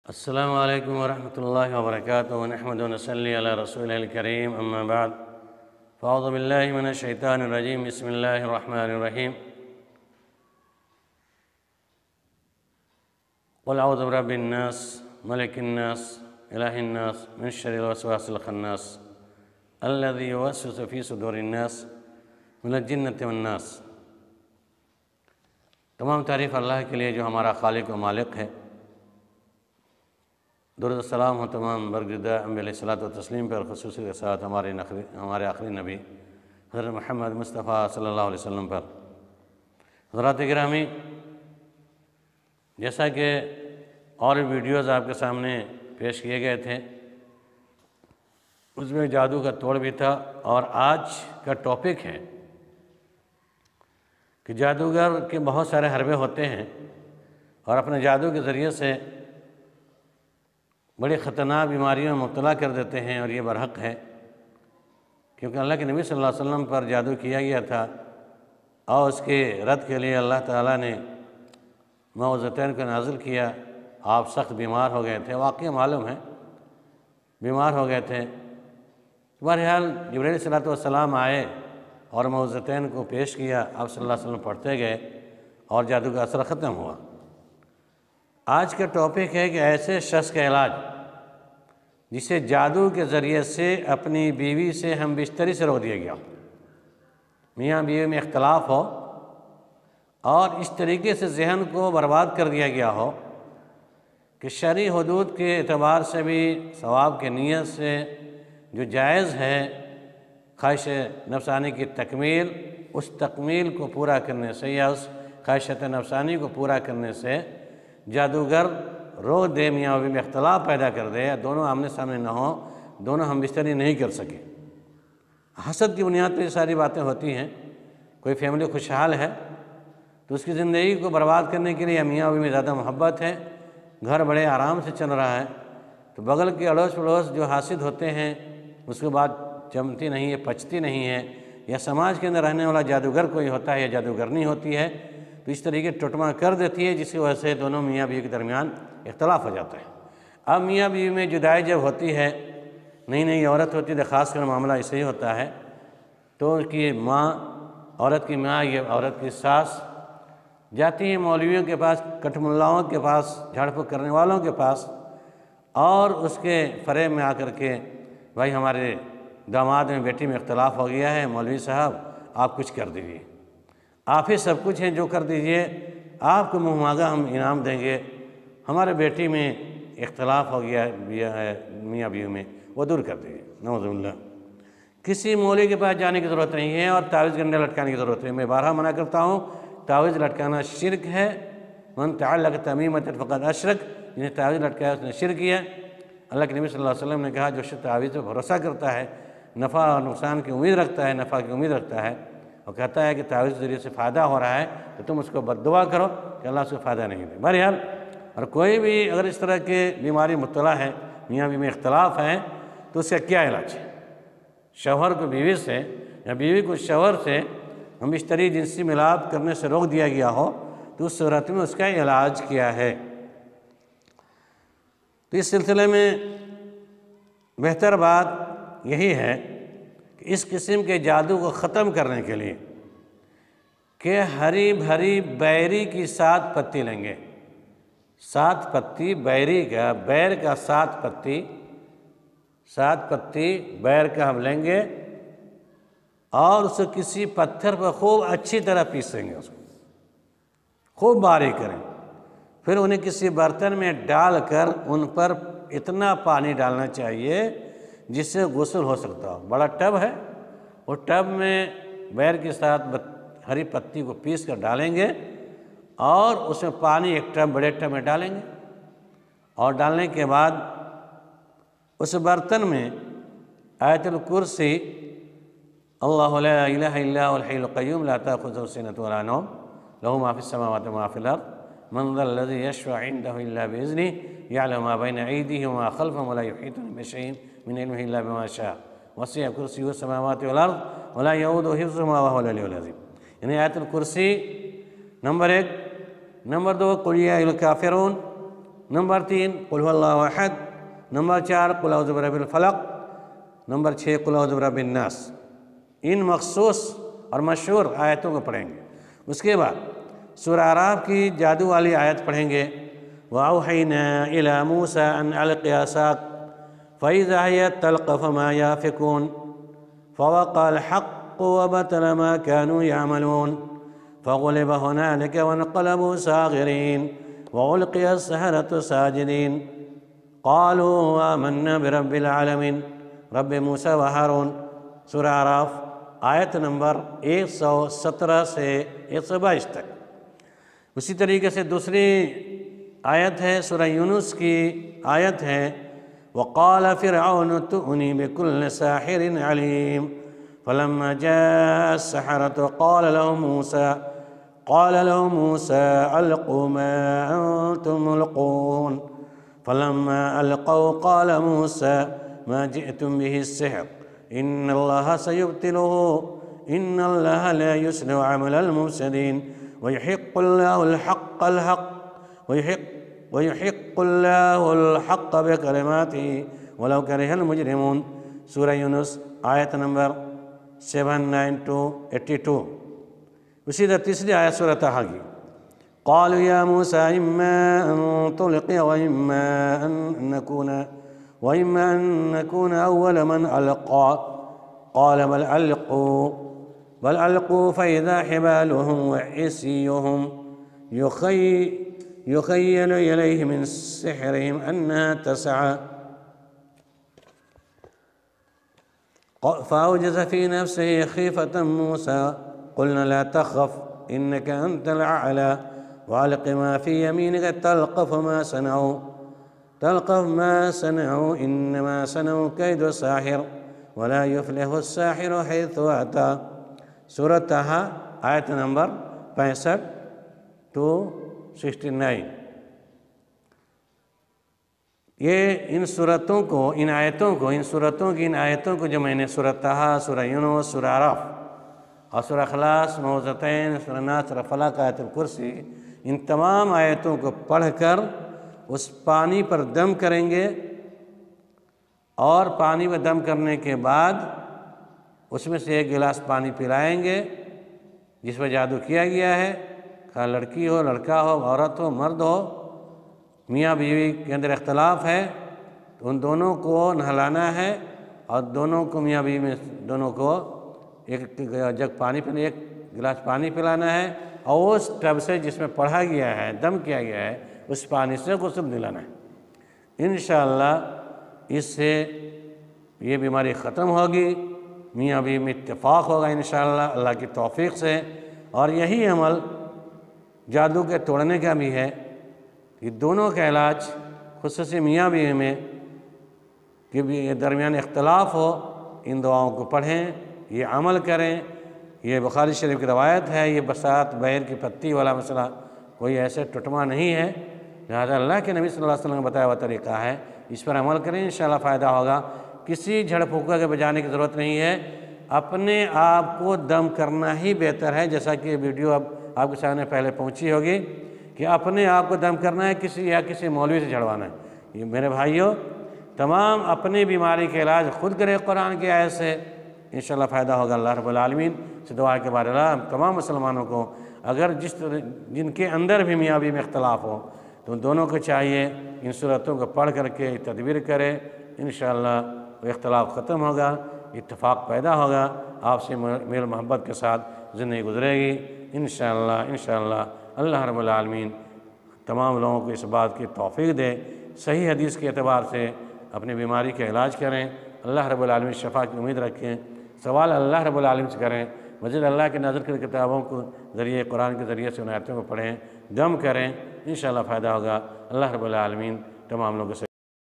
السلام علیکم ورحمۃ اللہ وبرکاتہ ونحمد ونصلی علی رسول الکریم اما بعد فاعوذ باللہ من الشیطان الرجیم بسم اللہ الرحمن الرحیم قل اعوذ برب الناس ملک الناس الہ الناس من شر الوسواس الخناس الذی یوسوس فی صدور الناس من الجنۃ والناس۔ تمام تعریف اللہ کے لیے جو ہمارا خالق و مالک ہے۔ درود السلام ہو تمام برگزیدہ انبیاء علیہ الصلوۃ والتسلیم پر، خصوصی کے ساتھ ہمارے آخری نبی حضرت محمد مصطفیٰ صلی اللہ علیہ وسلم پر۔ حضرات گرامی، جیسا کہ اور ویڈیوز آپ کے سامنے پیش کیے گئے تھے، اس میں جادو کا توڑ بھی تھا، اور آج کا ٹاپک ہے کہ جادوگر کے بہت سارے حربے ہوتے ہیں اور اپنے جادو کے ذریعے سے بڑی خطرناک بیماریوں میں مبتلا کر دیتے ہیں، اور یہ برحق ہے کیونکہ اللہ کے نبی صلی اللہ علیہ وسلم پر جادو کیا گیا تھا، اور اس کے رد کے لیے اللہ تعالیٰ نے معوذتین کو نازل کیا۔ آپ سخت بیمار ہو گئے تھے، واقعی معلوم ہے بیمار ہو گئے تھے۔ بہرحال جبرائیل علیہ السلام آئے اور معوذتین کو پیش کیا، آپ صلی اللہ علیہ وسلم پڑھتے گئے اور جادو کا اثر ختم ہوا۔ آج کا ٹاپک ہے کہ ایسے شخص کا علاج جسے جادو کے ذریعے سے اپنی بیوی سے ہم بستری سے روک دیا گیا ہو، میاں بیوی میں اختلاف ہو اور اس طریقے سے ذہن کو برباد کر دیا گیا ہو کہ شرعی حدود کے اعتبار سے بھی ثواب کے نیت سے جو جائز ہے خواہش نفسانی کی تکمیل، اس تکمیل کو پورا کرنے سے یا اس خواہشات نفسانی کو پورا کرنے سے جادوگر روک دے، میاں بیوی میں اختلاف پیدا کر دے، یا دونوں آمنے سامنے نہ ہوں، دونوں ہم بستری نہیں کر سکے۔ حسد کی بنیاد پہ یہ ساری باتیں ہوتی ہیں۔ کوئی فیملی خوشحال ہے تو اس کی زندگی کو برباد کرنے کے لیے میاں بیوی میں زیادہ محبت ہے، گھر بڑے آرام سے چل رہا ہے، تو بغل کے اڑوس پڑوس جو حاسد ہوتے ہیں اس کے بعد جمتی نہیں ہے، پچتی نہیں ہے، یا سماج کے اندر رہنے والا جادوگر کوئی ہوتا ہے یا جادوگرنی ہوتی ہے تو اس طریقے ٹوٹما کر دیتی ہے، جس کی وجہ سے دونوں میاں بیوی کے درمیان اختلاف ہو جاتا ہے۔ اب میاں بیوی میں جدائی جب ہوتی ہے، نئی عورت ہوتی ہے، خاص کر معاملہ ایسے ہی ہوتا ہے، تو ان کی ماں، عورت کی ماں، یہ عورت کی ساس جاتی ہیں مولویوں کے پاس، کٹ ملاؤں کے پاس، جھاڑ پھونک کرنے والوں کے پاس، اور اس کے فریب میں آ کر کے بھائی ہمارے داماد میں بیٹی میں اختلاف ہو گیا ہے، مولوی صاحب آپ کچھ کر دیجیے، آپ ہی سب کچھ ہیں، جو کر دیجئے، آپ کو منہ مانگا ہم انعام دیں گے، ہمارے بیٹی میں اختلاف ہو گیا ہے میاں بیوی میں، وہ دور کر دیجئے۔ نعوذ باللہ۔ کسی مولوی کے پاس جانے کی ضرورت نہیں ہے اور تعویذ گنڈے لٹکانے کی ضرورت ہے۔ میں بارہا منع کرتا ہوں، تعویذ لٹکانا شرک ہے۔ من تعلق تمیمۃ فقد اشرک، جنہیں تعویذ لٹکایا اس نے شرک کیا۔ اللہ کے نبی صلی اللہ علیہ وسلم نے کہا جو شخص تعویذ پہ بھروسہ کرتا ہے، نفع اور نقصان کی امید رکھتا ہے، نفع کی امید رکھتا ہے، اور کہتا ہے کہ تعویذ کے ذریعے سے فائدہ ہو رہا ہے، تو تم اس کو بد دعا کرو کہ اللہ اس کو فائدہ نہیں دے۔ بہرحال، اور کوئی بھی اگر اس طرح کے بیماری مبتلا ہے، میاں بیوی میں اختلاف ہے، تو اس کا کیا علاج ہے؟ شوہر کو بیوی سے یا بیوی کو شوہر سے ہم بستری جنسی ملاپ کرنے سے روک دیا گیا ہو، تو اس صورت میں اس کا علاج کیا ہے؟ تو اس سلسلے میں بہتر بات یہی ہے کہ اس قسم کے جادو کو ختم کرنے کے لیے کہ ہری بھری بیری کی 7 پتی لیں گے، 7 پتی بیری کا، بیر کا 7 پتی، 7 پتی بیر کا ہم لیں گے، اور اسے کسی پتھر پر خوب اچھی طرح پیسیں گے، اس کو خوب باریک کریں، پھر انہیں کسی برتن میں ڈال کر ان پر اتنا پانی ڈالنا چاہیے جس سے غسل ہو سکتا ہو۔ بڑا ٹب ہے، وہ ٹب میں بیر کے ساتھ ہری پتی کو پیس کر ڈالیں گے، اور اس میں پانی ایک ٹب بڑے ٹب میں ڈالیں گے، اور ڈالنے کے بعد اس برتن میں آیت الکرسی، اللہ لا الہ الا هو الحی القیوم لا تأخذہ سنۃ ولا نوم لہ ما فی السماوات وما فی الارض من ذا الذی یشفع عنده الا باذنہ یعلم ما بین ایدیہم وما خلفہم ولا یحیطون بشیء من علمہ الا بما شاء وسع کرسیہ السماوات والارض ولا یؤودہ حفظہما وہو العلی العظیم۔ یعنی آیت الکرسی نمبر 1، نمبر 2 قل یا ایھا الکافرون، نمبر 3 قل هو اللہ احد، نمبر 4 قل اعوذ برب الفلق، نمبر 6 قل اعوذ برب الناس۔ ان مخصوص اور مشہور آیتوں کو پڑھیں گے۔ اس کے بعد سورہ اعراف کی جادو والی آیت پڑھیں گے، وَأَوْحَيْنَا إِلَى مُوسَىٰ أَنْ أَلْقِ عَصَاكَ فَإِذَا هِيَ تَلْقَفُ مَا يَأْفِكُونَ فَوَقَعَ الْحَقُّ وَبَطَلَ مَا كَانُوا يَعْمَلُونَ فَغُلِبَ هُنَالِكَ وَانقَلَبُوا صَاغِرِينَ وَأُلْقِيَ السَّحَرَةُ سَاجِدِينَ قَالُوا آمَنَّا بِرَبِّ الْعَالَمِينَ رب موسیٰ و ہارون۔ سورہ اعراف آیت نمبر 117 سے 122 تک۔ اسی طریقے سے دوسری آیت ہے سورہ یونس کی آیت ہے، وَقَالَ فِرْعَوْنُ ائْتُونِي بِكُلِّ سَاحِرٍ عَلِيمٍ فَلَمَّا جَاءَ السَّحَرَةُ قَالَ لَهُم مُوسَىٰ أَلْقُوا مَا أَنتُم مُّلْقُونَ فَلَمَّا أَلْقَوْا قَالَ مُوسَىٰ مَا جِئْتُم بِهِ السِّحْرُ إِنَّ اللَّهَ سَيُبْطِلُهُ إِنَّ اللَّهَ لَا يُصْلِحُ عَمَلَ الْمُفْسِدِينَ وَيُحِقُّ اللَّهُ الْحَقَّ بِكَلِمَاتِهِ وَلَوْ كَرِهَ الْمُجْرِمُونَ۔ سورہ یونس آیت نمبر 79 to 82۔ اسی طرح تیسری آیت سورہ طٰہٰ کی، قَالُوا يَا مُوسَىٰ إِمَّا أَن تُلْقِيَ وَإِمَّا أَن نَّكُونَ أَوَّلَ مَنْ أَلْقَىٰ قَالَ بَلْ أَلْقُوا فَإِذَا حِبَالُهُمْ وَعِصِيُّهُمْ يُخَيَّلُ إِلَيْهِ مِنْ سِحْرِهِمْ أَنَّهَا تَسْعَىٰ فَأَوْجَسَ فِي نَفْسِهِ خِيفَةً مُوسَىٰ قُلْنَا لَا تَخَفْ إِنَّكَ أَنتَ الْأَعْلَىٰ وَأَلْقِ مَا فِي يَمِينِكَ تلقف ما صنعوا إنما صنعوا كيد ساحر ولا يفلح الساحر حيث أتى۔ سورہ طٰہٰ آیت نمبر 65 to 69۔ یہ ان صورتوں کو ان آیتوں کو جو میں نے سورہ طٰہٰ، سورہ یونس، سورہ اعراف اور سورہ اخلاص، معوذتین، سورہ ناس، سورہ فلق، آیت الکرسی، ان تمام آیتوں کو پڑھ کر اس پانی پر دم کریں گے، اور پانی میں دم کرنے کے بعد اس میں سے ایک گلاس پانی پلائیں گے جس پہ جادو کیا گیا ہے، خواہ لڑکی ہو، لڑکا ہو، عورت ہو، مرد ہو، میاں بیوی کے اندر اختلاف ہے تو ان دونوں کو نہلانا ہے، اور دونوں کو میاں بیوی میں دونوں کو ایک جگ پانی پلانا، ایک گلاس پانی پلانا ہے، اور اس ٹب سے جس میں پڑھا گیا ہے، دم کیا گیا ہے، اس پانی سے غسل دلانا ہے۔ انشاءاللہ اس سے یہ بیماری ختم ہوگی، میاں بیوی میں اتفاق ہوگا انشاءاللہ اللہ کی توفیق سے۔ اور یہی عمل جادو کے توڑنے کا بھی ہے کہ دونوں کا علاج، خصوصی میاں بیوی میں کہ درمیان اختلاف ہو، ان دعاؤں کو پڑھیں، یہ عمل کریں۔ یہ بخاری شریف کی روایت ہے، یہ بسات بیر کی پتی والا مسئلہ کوئی ایسے ٹٹما نہیں ہے، لہذا اللہ کے نبی صلی اللہ علیہ وسلم نے بتایا ہوا طریقہ ہے، اس پر عمل کریں، انشاءاللہ فائدہ ہوگا۔ کسی جھڑ پھونکا کے بجانے کی ضرورت نہیں ہے، اپنے آپ کو دم کرنا ہی بہتر ہے، جیسا کہ ویڈیو اب آپ کے سامنے پہلے پہنچی ہوگی کہ اپنے آپ کو دم کرنا ہے، کسی مولوی سے جھڑوانا ہے۔ یہ میرے بھائیوں، تمام اپنی بیماری کے علاج خود کرے قرآن کی آیت سے، انشاءاللہ فائدہ ہوگا۔ اللہ رب العالمین سے دعا کے بارے اللہ ہم تمام مسلمانوں کو، اگر جن کے اندر بھی میاں بیوی میں اختلاف ہو تو دونوں کو چاہیے ان صورتوں کو پڑھ کر کے تدبیر کرے، انشاءاللہ وہ اختلاف ختم ہوگا، اتفاق پیدا ہوگا، آپ سے میل محبت کے ساتھ زندگی گزرے گی انشاءاللہ۔ اللہ رب العالمین تمام لوگوں کو اس بات کی توفیق دے، صحیح حدیث کے اعتبار سے اپنی بیماری کا علاج کریں، اللہ رب العالمین شفا کی امید رکھیں، سوال اللہ رب العالمین سے کریں، مزید اللہ کے نازل کردہ کتابوں کو ذریعے قرآن کے ذریعے سے ان آیتوں کو پڑھیں، دم کریں، انشاءاللہ فائدہ ہوگا۔ اللہ رب العالمین تمام لوگوں سے